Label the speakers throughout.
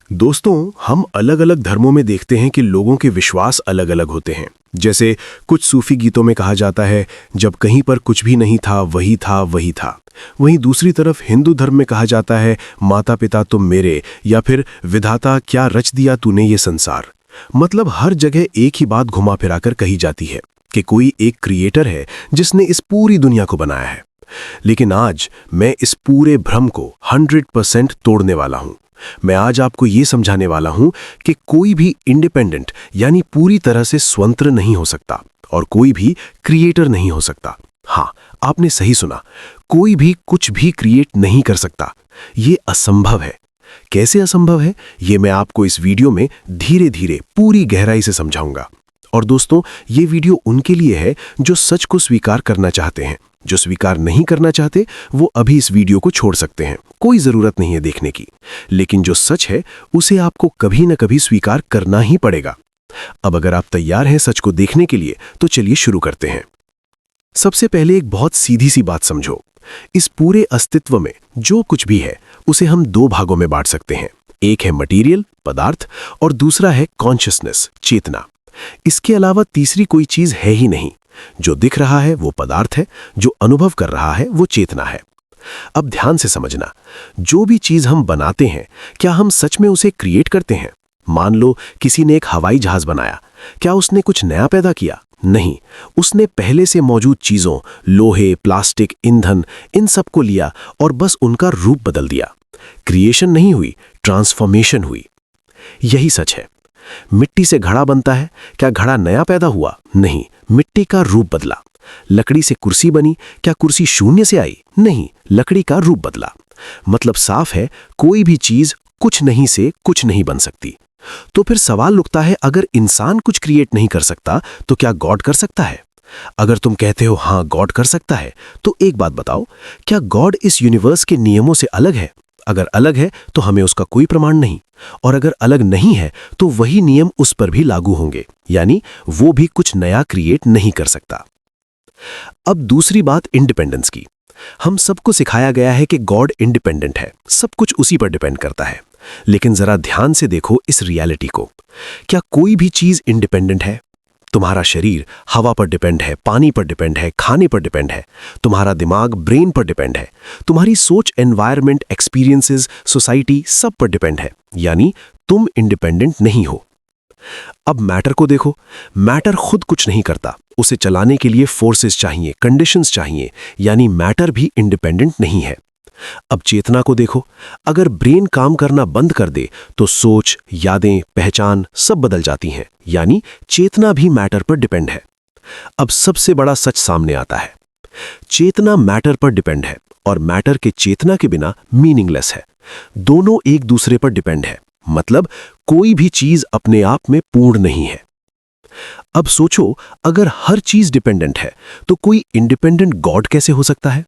Speaker 1: दोस्तों, हम अलग अलग धर्मों में देखते हैं कि लोगों के विश्वास अलग अलग होते हैं। जैसे कुछ सूफी गीतों में कहा जाता है, जब कहीं पर कुछ भी नहीं था वही था वही था। वहीं दूसरी तरफ हिंदू धर्म में कहा जाता है, माता पिता तुम मेरे, या फिर विधाता क्या रच दिया तूने ये संसार। मतलब हर जगह एक ही बात घुमा फिराकर कही जाती है कि कोई एक क्रिएटर है जिसने इस पूरी दुनिया को बनाया है। लेकिन आज मैं इस पूरे भ्रम को 100% तोड़ने वाला हूं। मैं आज आपको ये समझाने वाला हूं कि कोई भी इंडिपेंडेंट यानी पूरी तरह से स्वतंत्र नहीं हो सकता और कोई भी क्रिएटर नहीं हो सकता। हाँ, आपने सही सुना, कोई भी कुछ भी क्रिएट नहीं कर सकता। ये असंभव है। कैसे असंभव है, ये मैं आपको इस वीडियो में धीरे धीरे पूरी गहराई से समझाऊंगा। और दोस्तों, ये वीडियो उनके लिए है जो सच को स्वीकार करना चाहते हैं। जो स्वीकार नहीं करना चाहते वो अभी इस वीडियो को छोड़ सकते हैं, कोई जरूरत नहीं है देखने की। लेकिन जो सच है उसे आपको कभी न कभी स्वीकार करना ही पड़ेगा। अब अगर आप तैयार हैं सच को देखने के लिए, तो चलिए शुरू करते हैं। सबसे पहले एक बहुत सीधी सी बात समझो। इस पूरे अस्तित्व में जो कुछ भी है उसे हम दो भागों में बांट सकते हैं। एक है मटीरियल, पदार्थ, और दूसरा है कॉन्शियसनेस, चेतना। इसके अलावा तीसरी कोई चीज है ही नहीं। जो दिख रहा है वो पदार्थ है, जो अनुभव कर रहा है वो चेतना है। अब ध्यान से समझना, जो भी चीज हम बनाते हैं, क्या हम सच में उसे क्रिएट करते हैं? मान लो किसी ने एक हवाई जहाज बनाया, क्या उसने कुछ नया पैदा किया? नहीं, उसने पहले से मौजूद चीजों, लोहे, प्लास्टिक, ईंधन, इन सब को लिया और बस उनका रूप बदल दिया। क्रिएशन नहीं हुई, ट्रांसफॉर्मेशन हुई। यही सच है। मिट्टी से घड़ा बनता है, क्या घड़ा नया पैदा हुआ? नहीं, मिट्टी का रूप बदला। लकड़ी से कुर्सी बनी, क्या कुर्सी शून्य से आई? नहीं, लकड़ी का रूप बदला। मतलब साफ है, कोई भी चीज कुछ नहीं से कुछ नहीं बन सकती। तो फिर सवाल उठता है, अगर इंसान कुछ क्रिएट नहीं कर सकता तो क्या गॉड कर सकता है? अगर तुम कहते हो हाँ गॉड कर सकता है, तो एक बात बताओ, क्या गॉड इस यूनिवर्स के नियमों से अलग है? अगर अलग है तो हमें उसका कोई प्रमाण नहीं, और अगर अलग नहीं है तो वही नियम उस पर भी लागू होंगे, यानी वो भी कुछ नया क्रिएट नहीं कर सकता। अब दूसरी बात इंडिपेंडेंस की। हम सबको सिखाया गया है कि गॉड इंडिपेंडेंट है, सब कुछ उसी पर डिपेंड करता है। लेकिन जरा ध्यान से देखो इस रियलिटी को। क्या कोई भी चीज इंडिपेंडेंट है? तुम्हारा शरीर हवा पर डिपेंड है, पानी पर डिपेंड है, खाने पर डिपेंड है। तुम्हारा दिमाग ब्रेन पर डिपेंड है। तुम्हारी सोच एनवायरनमेंट, एक्सपीरियंसेस, सोसाइटी सब पर डिपेंड है। यानी तुम इंडिपेंडेंट नहीं हो। अब मैटर को देखो। मैटर खुद कुछ नहीं करता, उसे चलाने के लिए फोर्सेस चाहिए, कंडीशंस चाहिए, यानी मैटर भी इंडिपेंडेंट नहीं है। अब चेतना को देखो। अगर ब्रेन काम करना बंद कर दे तो सोच, यादें, पहचान सब बदल जाती हैं, यानी चेतना भी मैटर पर डिपेंड है। अब सबसे बड़ा सच सामने आता है। चेतना मैटर पर डिपेंड है और मैटर के चेतना के बिना मीनिंगलेस है। दोनों एक दूसरे पर डिपेंड है, मतलब कोई भी चीज अपने आप में पूर्ण नहीं है। अब सोचो, अगर हर चीज डिपेंडेंट है तो कोई इंडिपेंडेंट गॉड कैसे हो सकता है?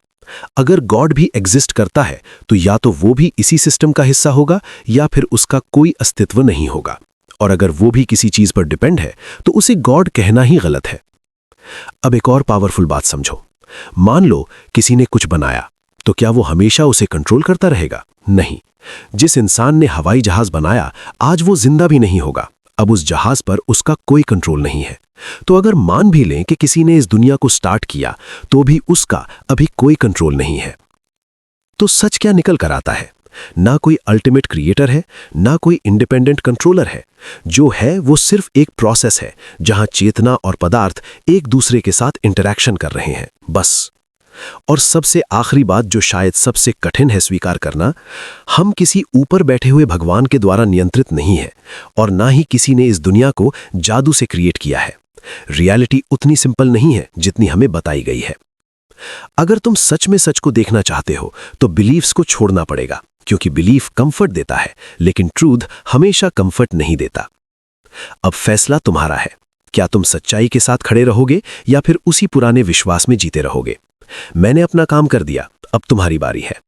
Speaker 1: अगर गॉड भी एग्जिस्ट करता है तो या तो वो भी इसी सिस्टम का हिस्सा होगा या फिर उसका कोई अस्तित्व नहीं होगा। और अगर वो भी किसी चीज पर डिपेंड है तो उसे गॉड कहना ही गलत है। अब एक और पावरफुल बात समझो। मान लो किसी ने कुछ बनाया, तो क्या वो हमेशा उसे कंट्रोल करता रहेगा? नहीं। जिस इंसान ने हवाई जहाज बनाया, आज वो जिंदा भी नहीं होगा। अब उस जहाज पर उसका कोई कंट्रोल नहीं है। तो अगर मान भी लें कि किसी ने इस दुनिया को स्टार्ट किया, तो भी उसका अभी कोई कंट्रोल नहीं है। तो सच क्या निकल कर आता है? ना कोई अल्टीमेट क्रिएटर है, ना कोई इंडिपेंडेंट कंट्रोलर है। जो है वो सिर्फ एक प्रोसेस है जहां चेतना और पदार्थ एक दूसरे के साथ इंटरैक्शन कर रहे हैं, बस। और सबसे आखिरी बात, जो शायद सबसे कठिन है स्वीकार करना, हम किसी ऊपर बैठे हुए भगवान के द्वारा नियंत्रित नहीं है और ना ही किसी ने इस दुनिया को जादू से क्रिएट किया है। रियलिटी उतनी सिंपल नहीं है जितनी हमें बताई गई है। अगर तुम सच में सच को देखना चाहते हो तो बिलीफ्स को छोड़ना पड़ेगा, क्योंकि बिलीफ कंफर्ट देता है, लेकिन ट्रूथ हमेशा कंफर्ट नहीं देता। अब फैसला तुम्हारा है। क्या तुम सच्चाई के साथ खड़े रहोगे या फिर उसी पुराने विश्वास में जीते रहोगे? मैंने अपना काम कर दिया, अब तुम्हारी बारी है।